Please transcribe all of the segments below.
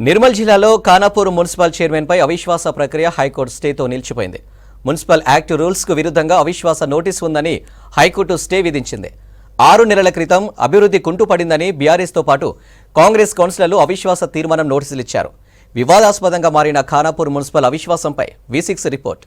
నిర్మల్ జిల్లాలో Khanapur municipal chairman పై అవిశ్వాస ప్రక్రియ హైకోర్టు స్టేతో నిలిచిపోయింది. మున్సిపల్ యాక్ట్ రూల్స్ కు విరుద్ధంగా అవిశ్వాస నోటీసు ఉందని హైకోర్టు స్టే విధించింది. 6 నెలల క్రితం అభివృద్ధి కుంటుపడిందని బీఆర్ఎస్ తో పాటు కాంగ్రెస్ కౌన్సిలర్లు అవిశ్వాస తీర్మానం నోటీసులు ఇచ్చారు. వివాదాస్పదంగా మారిన ఖానాపూర్ మున్సిపల్ అవిశ్వాసంపై V6 రిపోర్ట్.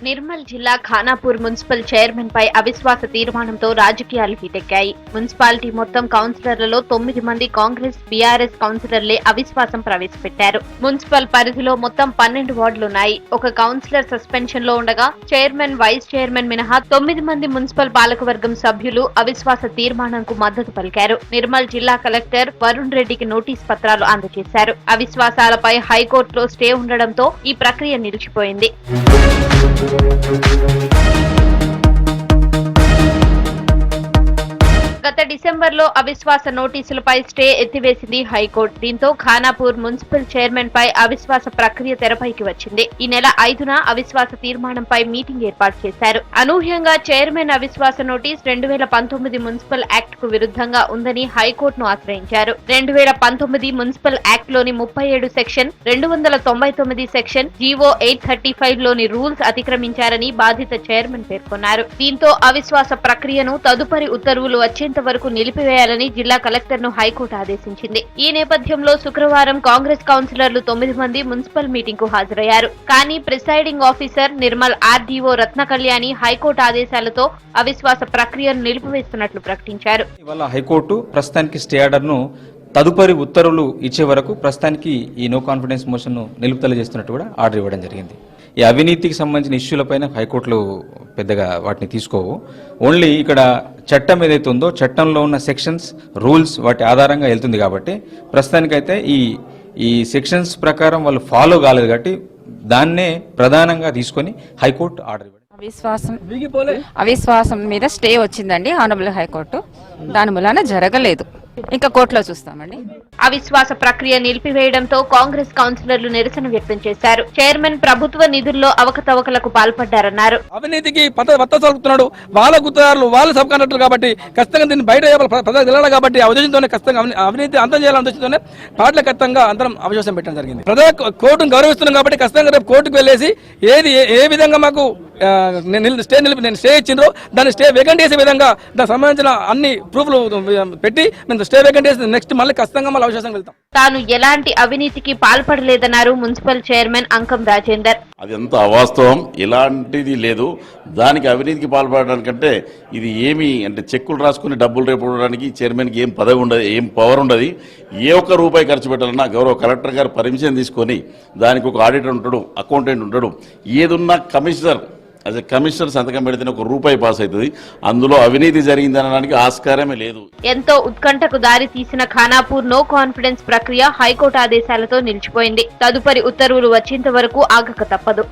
నిర్మల్ జిల్లా ఖానాపూర్ మున్సిపల్ చైర్మన్ పై అవిశ్వాస తీర్మానంతో రాజకీయాలు హీటెక్కాయి. మున్సిపాలిటీ మొత్తం కౌన్సిలర్లలో 9 మంది కాంగ్రెస్ బీఆర్ఎస్ కౌన్సిలర్లే అవిశ్వాసం ప్రవేశపెట్టారు. మున్సిపల్ పరిధిలో మొత్తం 12 వార్డులున్నాయి. ఒక కౌన్సిలర్ సస్పెన్షన్ లో ఉండగా చైర్మన్, వైస్ చైర్మన్ మినహా 9 మంది మున్సిపల్ పాలకవర్గం సభ్యులు అవిశ్వాస తీర్మానంకు మద్దతు పలికారు. నిర్మల్ జిల్లా కలెక్టర్ వరుణ్ రెడ్డికి నోటీస్ పత్రాలు అందజేశారు. అవిశ్వాసాలపై హైకోర్టులో స్టే ఉండడంతో ఈ ప్రక్రియ నిలిచిపోయింది. గత డిసెంబర్లో అవిశ్వాస నోటీసులపై స్టే ఎత్తివేసింది హైకోర్టు. దీంతో ఖానాపూర్ మున్సిపల్ చైర్మన్ పై అవిశ్వాస ప్రక్రియ తెరపైకి వచ్చింది. ఈ నెల 5న అవిశ్వాస తీర్మానంపై మీటింగ్ ఏర్పాటు చేశారు. అనూహ్యంగా చైర్మన్ అవిశ్వాస నోటీస్ 2019 మున్సిపల్ యాక్ట్ కు విరుద్ధంగా ఉందని హైకోర్టును ఆశ్రయించారు. 2019 మున్సిపల్ యాక్ట్ లోని 37 సెక్షన్, 299 సెక్షన్, జీవో 835 లోని రూల్స్ అతిక్రమించారని బాధిత చైర్మన్ పేర్కొన్నారు. దీంతో అవిశ్వాస ప్రక్రియను తదుపరి ఉత్తర్వులు వచ్చేంత వరకు నిలిపివేయాలని జిల్లా కలెక్టర్ ను హైకోర్టు ఆదేశించింది. ఈ నేపథ్యంలో శుక్రవారం కాంగ్రెస్ కౌన్సిలర్లు 9 మంది మున్సిపల్ మీటింగ్ కు హాజరయ్యారు. కానీ ప్రిసైడింగ్ ఆఫీసర్ నిర్మల్ ఆర్డీఓ రత్న కళ్యాణి హైకోర్టు ఆదేశాలతో అవిశ్వాస ప్రక్రియను నిలిపివేస్తున్నట్లు ప్రకటించారు. ఇవాళ హైకోర్టు ప్రస్తుతానికి స్టే ఆర్డర్ ను తదుపరి ఉత్తర్వులు ఇచ్చే వరకు ప్రస్తుతానికి ఈ నో కాన్ఫిడెన్స్ మోషన్ ను నిలుపుదల చేస్తున్నట్టు కూడా ఆర్డర్ ఇవ్వడం జరిగింది. ఈ అవినీతికి సంబంధించిన ఇష్యూలపైన హైకోర్టులు పెద్దగా వాటిని తీసుకోవు. ఓన్లీ ఇక్కడ చట్టం ఏదైతే ఉందో చట్టంలో ఉన్న సెక్షన్స్, రూల్స్ వాటి ఆధారంగా వెళ్తుంది కాబట్టి ప్రస్తుతానికైతే ఈ సెక్షన్స్ ప్రకారం వాళ్ళు ఫాలో కాలేదు కాబట్టి దాన్నే ప్రధానంగా తీసుకొని హైకోర్టు ఆర్డర్ ఇవ్వడం. అవిశ్వాసం మీద స్టే వచ్చిందండి ఆనరబుల్ హైకోర్టు. దాని మూలాన జరగలేదు, ఇంకా కోర్టులో చూస్తామండి. అవిశ్వాస ప్రక్రియ నిలిపివేయడంతో కాంగ్రెస్ కౌన్సిలర్లు నిరసన వ్యక్తం చేశారు. చైర్మన్ ప్రభుత్వ నిధుల్లో అవకతవకలకు పాల్పడ్డారన్నారు. అవినీతికి పత్తలుపుతున్నాడు, వాళ్ళ గుత్తదారులు, వాళ్ళ సబ్ కాంట్రాక్టర్లు కాబట్టి ఖచ్చితంగా దీన్ని బయట ప్రజలకు తెలియాలి కాబట్టి ఆ ఉద్దేశంతోనే ఖచ్చితంగా అవినీతి అంతం చేయాలనే ఉద్దేశంతోనే పార్టీల ఖచ్చితంగా అందరం అవిశ్వాసం పెట్టడం జరిగింది. ప్రజా కోర్టును గౌరవిస్తున్నాం కాబట్టి ఖచ్చితంగా రేపు కోర్టుకు వెళ్లేసి ఏ విధంగా మాకు స్టే ఇచ్చిండ్రో దాన్ని స్టే వేకెంట్ చేసే విధంగా దానికి సంబంధించిన అన్ని ప్రూఫ్లు పెట్టి మేము స్టే వేకెంట్ చేసి నెక్స్ట్ మళ్ళీ ఖచ్చితంగా మళ్ళీ అవిశ్వాసం వెళ్తాం. తాను ఎలాంటి అవినీతికి పాల్పడలేదన్నారు మున్సిపల్ చైర్మన్ అంకం రాజేందర్. అది ఎంత అవాస్తవం, ఎలాంటిది లేదు. దానికి అవినీతికి పాల్పడడానికంటే ఇది ఏమి అంటే చెక్కులు రాసుకుని డబ్బులు రేపడానికి చైర్మన్కి ఏం పదవి ఉండదు, ఏం పవర్ ఉండదు. ఏ ఒక్క రూపాయి ఖర్చు పెట్టాలన్నా గౌరవ కలెక్టర్ గారు పర్మిషన్ తీసుకొని దానికి ఒక ఆడిటర్ ఉంటాడు, అకౌంటెంట్ ఉంటాడు. ఏదున్నా కమిషనర్ సంతకం పెడితేనే ఒక రూపాయి పాస్ అవుతుంది. అందులో అవినీతి జరిగిందనడానికి ఆస్కారమే లేదు. ఎంతో ఉత్కంఠకు దారి తీసిన ఖానాపూర్ నో కాన్ఫిడెన్స్ ప్రక్రియ హైకోర్టు ఆదేశాలతో నిలిచిపోయింది. తదుపరి ఉత్తర్వులు వచ్చేంత వరకు ఆగక తప్పదు.